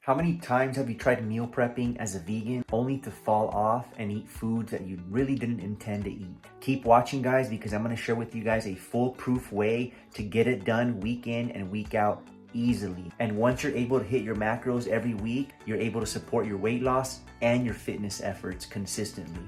How many times have you tried meal prepping as a vegan only to fall off and eat foods that you really didn't intend to eat? Keep watching, guys, because I'm going to share with you guys a foolproof way to get it done week in and week out easily. And once you're able to hit your macros every week, you're able to support your weight loss and your fitness efforts consistently.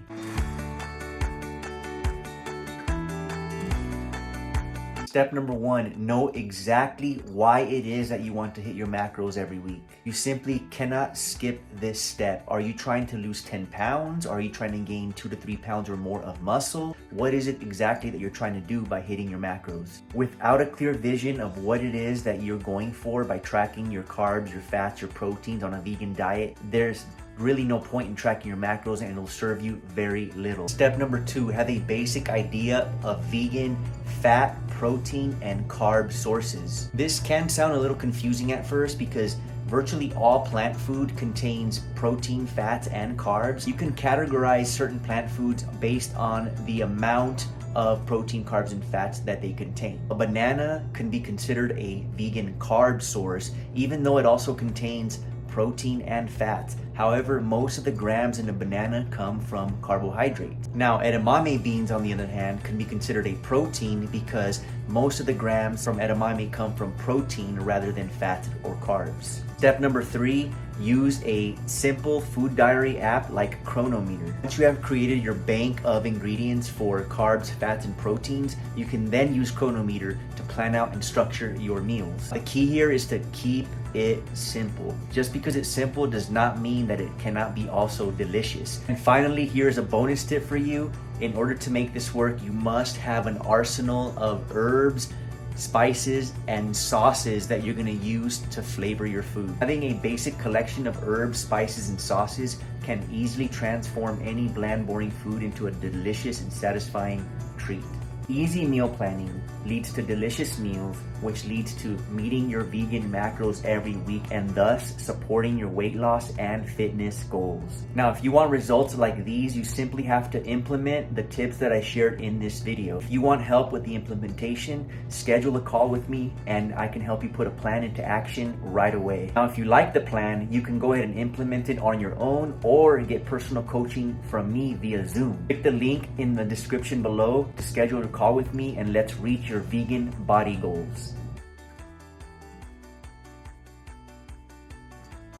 Step number one, know exactly why it is that you want to hit your macros every week. You simply cannot skip this step. Are you trying to lose 10 pounds? Are you trying to gain 2 to 3 pounds or more of muscle? What is it exactly that you're trying to do by hitting your macros? Without a clear vision of what it is that you're going for by tracking your carbs, your fats, your proteins on a vegan diet, there's really no point in tracking your macros and it'll serve you very little. Step number two, have a basic idea of vegan fat, protein, and carb sources. This can sound a little confusing at first because virtually all plant food contains protein, fats, and carbs. You can categorize certain plant foods based on the amount of protein, carbs, and fats that they contain. A banana can be considered a vegan carb source, even though it also contains protein and fats. However, most of the grams in a banana come from carbohydrates. Now, edamame beans, on the other hand, can be considered a protein because most of the grams from edamame come from protein rather than fats or carbs. Step number three, use a simple food diary app like Chronometer. Once you have created your bank of ingredients for carbs, fats, and proteins, you can then use Chronometer to plan out and structure your meals. The key here is to keep it simple. Just because it's simple does not mean that it cannot be also delicious. And finally, here's a bonus tip for you. In order to make this work, you must have an arsenal of herbs, spices, and sauces that you're going to use to flavor your food. Having a basic collection of herbs, spices, and sauces can easily transform any bland, boring food into a delicious and satisfying treat. Easy meal planning leads to delicious meals, which leads to meeting your vegan macros every week and thus supporting your weight loss and fitness goals. Now, if you want results like these, you simply have to implement the tips that I shared in this video. If you want help with the implementation, schedule a call with me and I can help you put a plan into action right away. Now, if you like the plan, you can go ahead and implement it on your own or get personal coaching from me via Zoom. Click the link in the description below to schedule a call with me and let's reach your vegan body goals.